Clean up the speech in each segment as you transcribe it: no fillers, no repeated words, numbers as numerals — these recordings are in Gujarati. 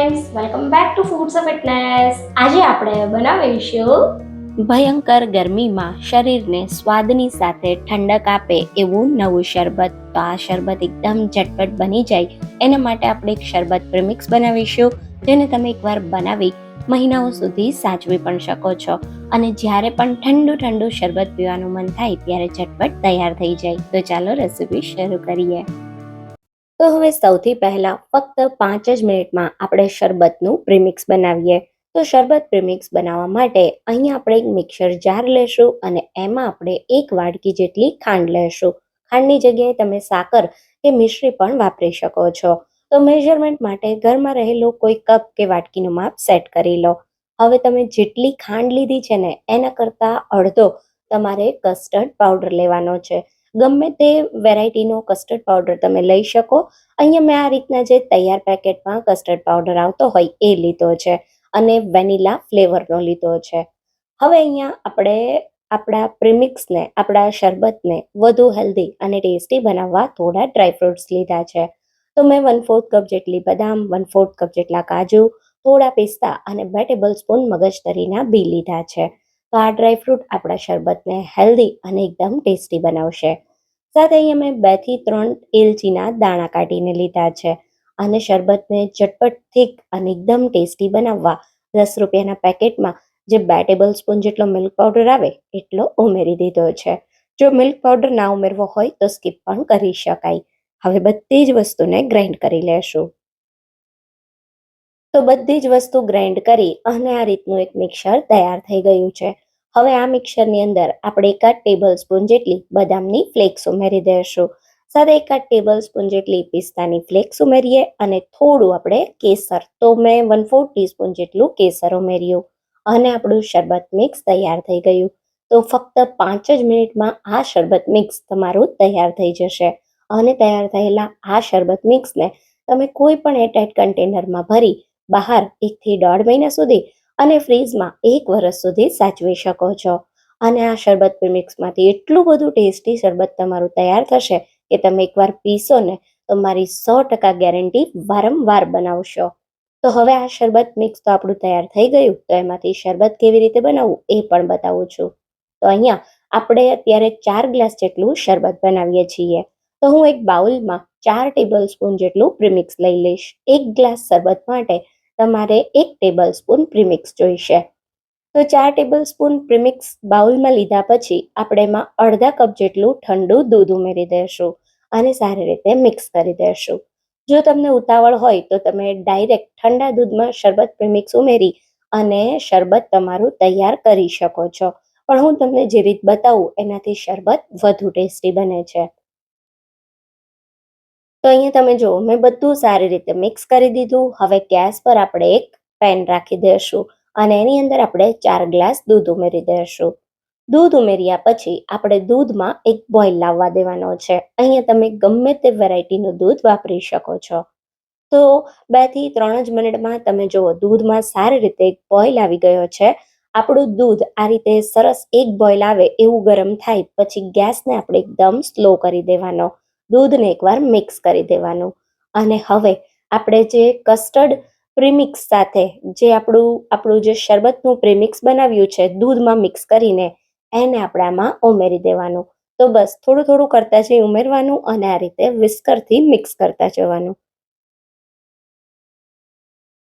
Friends, welcome back to foods of fitness. આજે આપણે બનાવીશું ભયંકર ગરમીમાં શરીરને સ્વાદની સાથે ઠંડક આપે એવું નવું શરબત. તો આ શરબત એકદમ ઝટપટ બની જાય એના માટે આપણે એક શરબત પ્રીમિક્સ બનાવીશું, જેને તમે એકવાર બનાવી મહિનાઓ સુધી સાચવી પણ શકો છો અને જ્યારે પણ ઠંડુ ઠંડુ શરબત પીવાનું મન થાય ત્યારે ઝટપટ તૈયાર થઈ જાય. તો ચાલો રેસીપી શરૂ કરીએ. તો હવે સૌથી પહેલા ફક્ત 5 જ મિનિટમાં આપણે શરબતનું પ્રીમિક્સ બનાવીએ. તો શરબત પ્રીમિક્સ બનાવવા માટે અહીંયા આપણે એક મિક્સર જાર લેશું અને એમાં આપણે 1 વાટકી જેટલી ખાંડ લેશું. ખાંડની જગ્યાએ તમે સાકર કે મિશ્રી પણ વાપરી શકો છો. તો મેઝરમેન્ટ માટે ઘરમાં રહેલો કોઈ કપ કે વાટકીનું માપ સેટ કરી લો. હવે તમે જેટલી ખાંડ લીધી છે ને એના કરતાં અડધો તમારે કસ્ટર્ડ પાવડર લેવાનો છે. ગમે તે વેરાયટીનો કસ્ટર્ડ પાવડર તમે લઈ શકો. અહીંયા મેં આ રીતના જે તૈયાર પેકેટમાં કસ્ટર્ડ પાવડર આવતો હોય એ લીધો છે અને વેનીલા ફ્લેવરનો લીધો છે. હવે અહીંયા આપણે આપણા પ્રીમિક્સને, આપણા શરબતને વધુ હેલ્ધી અને ટેસ્ટી બનાવવા થોડા ડ્રાયફ્રૂટ્સ લીધા છે. તો મેં 1/4 કપ જેટલી બદામ, 1/4 કપ જેટલા કાજુ, થોડા પિસ્તા અને 2 ટેબલસ્પૂન મગજતરીના બી લીધા છે. તો આ ડ્રાયફ્રૂટ આપણા શરબતને હેલ્ધી અને એકદમ ટેસ્ટી બનાવશે. સાથે અહીંયા મેં 2 થી 3 એલચીના દાણા કાઢીને લીધા છે અને શરબતને ઝટપટ થીક અને એકદમ ટેસ્ટી બનાવવા 10 રૂપિયાના પેકેટમાં જે 2 ટેબલસ્પૂન જેટલો મિલ્ક પાવડર આવે એટલો ઉમેરી દીધો છે. જો મિલ્ક પાવડર ના ઉમેરવો હોય તો સ્કીપ પણ કરી શકાય. હવે બધી જ વસ્તુને ગ્રાઇન્ડ કરી લેશું. તો બધી જ વસ્તુ ગ્રાઇન્ડ કરી અને આ રીતનું એક મિક્સર તૈયાર થઈ ગયું છે. હવે આ મિક્સરની અંદર આપણે 1 ટેબલ સ્પૂન જેટલી બદામની ફ્લેક્સ ઉમેરી દઈશું. સાથે 1 ટેબલ સ્પૂન જેટલી પિસ્તાની ફ્લેક્સ ઉમેરીએ અને થોડું આપણે કેસર, તો મેં 1/4 ટીસ્પૂન જેટલું કેસર ઉમેર્યું અને આપણું શરબત મિક્સ તૈયાર થઈ ગયું. તો ફક્ત 5 જ મિનિટમાં આ શરબત મિક્સ તમારું તૈયાર થઈ જશે અને તૈયાર થયેલા આ શરબત મિક્સને તમે કોઈ પણ એરટાઇટ કન્ટેનરમાં ભરી બહાર 1 થી 1.5 મહિના સુધી અને ફ્રીઝમાં 1 વર્ષ સુધી સાચવી શકો છો. અને આ શરબત પ્રીમિક્સમાંથી એટલું બધું ટેસ્ટી શરબત તમારું તૈયાર થશે કે તમે એકવાર પીશો ને તો મારી 100% ગેરંટી વારંવાર બનાવશો. તો હવે આ શરબત મિક્સ તો આપણું તૈયાર થઈ ગયું. તો એમાંથી શરબત કેવી રીતે બનાવવું એ પણ બતાવું છું. તો અહીંયા આપણે અત્યારે 4 ગ્લાસ જેટલું શરબત બનાવીએ છીએ. તો હું એક બાઉલમાં 4 ટેબલ સ્પૂન જેટલું પ્રીમિક્સ લઈ લઈશ. 1 ગ્લાસ શરબત માટે તમારે 1 ટેબલ સ્પૂન પ્રીમિક્સ જોઈશે. તો 4 ટેબલ સ્પૂન પ્રીમિક્સ બાઉલમાં લીધા પછી આપણે એમાં અડધા કપ જેટલું ઠંડુ દૂધ ઉમેરી દઈશું અને સારી રીતે મિક્સ કરી દઈશું. જો તમને ઉતાવળ હોય તો તમે ડાયરેક્ટ ઠંડા દૂધમાં શરબત પ્રીમિક્સ ઉમેરી અને શરબત તમારું તૈયાર કરી શકો છો. પણ હું તમને જે રીત બતાવું એનાથી શરબત વધુ ટેસ્ટી બને છે. તો અહીંયા તમે જુઓ, મેં બધું સારી રીતે મિક્સ કરી દીધું. હવે ગેસ પર આપણે એક પેન રાખી દઈશું અને એની અંદર આપણે 4 ગ્લાસ દૂધ ઉમેરી દઈશું. દૂધ ઉમેર્યા પછી આપણે દૂધમાં એક બોઇલ લાવવા દેવાનો છે. અહીંયા તમે ગમે તે વેરાયટીનું દૂધ વાપરી શકો છો. તો 2 થી 3 જ મિનિટમાં તમે જુઓ દૂધમાં સારી રીતે એક બોઇલ આવી ગયો છે. આપણું દૂધ આ રીતે સરસ એક બોઇલ આવે એવું ગરમ થાય પછી ગેસને આપણે એકદમ સ્લો કરી દેવાનો. દૂધને એકવાર મિક્સ કરી દેવાનું અને હવે આપણે જે કસ્ટર્ડ પ્રીમિક્સ સાથે જે આપણું જે શરબતનું પ્રીમિક્સ બનાવ્યું છે દૂધમાં મિક્સ કરીને એને આપણે આમાં ઉમેરી દેવાનું. તો બસ થોડું થોડું કરતા જઈ ઉમેરવાનું અને આ રીતે વિસ્કરથી મિક્સ કરતા જવાનું.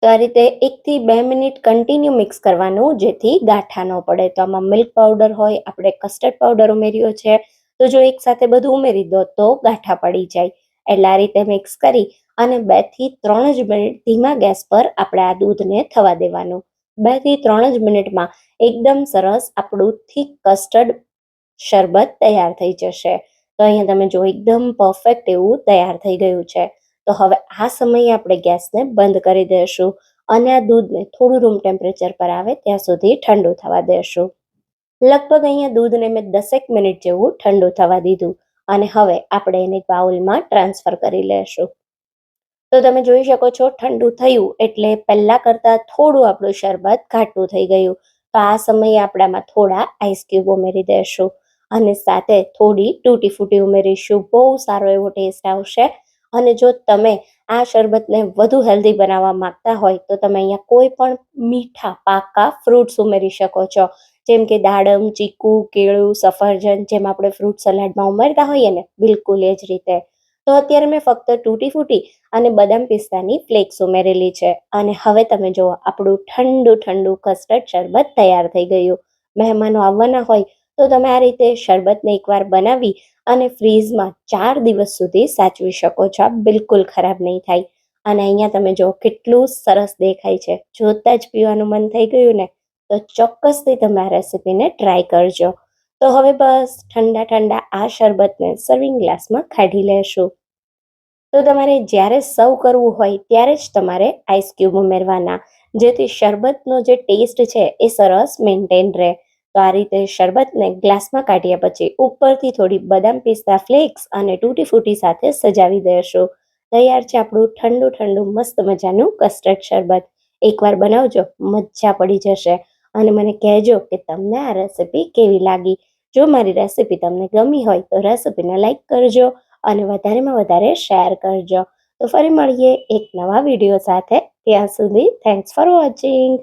તો આ રીતે 1 થી 2 મિનિટ કન્ટિન્યુ મિક્સ કરવાનું જેથી ગાંઠા ન પડે. તો આમાં મિલ્ક પાવડર હોય, આપણે કસ્ટર્ડ પાવડર ઉમેર્યો છે, તો જો એકસાથે બધું ઉમેરી દો તો ગાંઠા પડી જાય. એટલે આ રીતે મિક્સ કરી અને 2 થી 3 જ મિનિટ ધીમા ગેસ પર આપણે આ દૂધને થવા દેવાનું. 2 થી 3 જ મિનિટમાં એકદમ સરસ આપણું થીક કસ્ટર્ડ શરબત તૈયાર થઈ જશે. તો અહીંયા તમે જો એકદમ પરફેક્ટ એવું તૈયાર થઈ ગયું છે. તો હવે આ સમયે આપણે ગેસને બંધ કરી દઈશું અને આ દૂધને થોડું રૂમ ટેમ્પરેચર પર આવે ત્યાં સુધી ઠંડુ થવા દઈશું. લગભગ અહીંયા દૂધને મેં 10 મિનિટ જેવું ઠંડુ થવા દીધું અને હવે આપણે એને બાઉલમાં ટ્રાન્સફર કરી લેશું. તો તમે જોઈ શકો છો ઠંડુ થયું એટલે પહેલાં કરતાં થોડું આપણું શરબત ઘાટું થઈ ગયું. તો આ સમયે આપણામાં થોડા આઈસ ક્યુબ ઉમેરી દઈશું અને સાથે થોડી તૂટી ફૂટી ઉમેરીશું. બહુ સારો એવો ટેસ્ટ આવશે. અને જો તમે આ શરબતને વધુ હેલ્ધી બનાવવા માંગતા હોય તો તમે અહીંયા કોઈ પણ મીઠા પાકા ફ્રૂટ્સ ઉમેરી શકો છો, જેમ કે દાડમ, ચીકુ, કેળું, સફરજન, જેમ આપણે ફ્રૂટ સલાડમાં ઉમેરતા હોઈએ ને, બિલકુલ એ જ રીતે. તો અત્યારે મેં ફક્ત તૂટી ફૂટી અને બદામ પિસ્તાની ફ્લેક્સ ઉમેરેલી છે. અને હવે તમે જુઓ, આપણું ઠંડુ ઠંડુ કસ્ટર્ડ શરબત તૈયાર થઈ ગયું. મહેમાનો આવવાના હોય તો તમે આ રીતે શરબતને એકવાર બનાવી અને ફ્રીઝમાં 4 દિવસ સુધી સાચવી શકો છો. આ બિલકુલ ખરાબ નહીં થાય. અને અહીંયા તમે જો કેટલું સરસ દેખાય છે, જોતાં જ પીવાનું મન થઈ ગયું ને, તો ચોક્કસથી તમે આ રેસીપીને ટ્રાય કરજો. તો હવે બસ ઠંડા ઠંડા આ શરબતને સર્વિંગ ગ્લાસમાં કાઢી લેશું. તો તમારે જ્યારે સર્વ કરવું હોય ત્યારે જ તમારે આઈસ ક્યુબ ઉમેરવાના, જેથી શરબતનો જે ટેસ્ટ છે એ સરસ મેન્ટેન રહે. તો આ રીતે શરબતને ગ્લાસમાં કાઢ્યા પછી ઉપરથી થોડી બદામ પિસ્તા ફ્લેક્સ અને તૂટી ફૂટી સાથે સજાવી દેશું. તૈયાર છે આપણું ઠંડુ ઠંડુ મસ્ત મજાનું કસ્ટર્ડ શરબત. એકવાર બનાવજો, મજા પડી જશે. અને મને કહેજો કે તમને આ રેસીપી કેવી લાગી. જો મારી રેસીપી તમને ગમી હોય તો રેસીપીને લાઈક કરજો અને વધારેમાં વધારે શેર કરજો. તો ફરી મળીએ એક નવા વિડીયો સાથે. ત્યાં સુધી થેન્ક્સ ફોર વોચિંગ.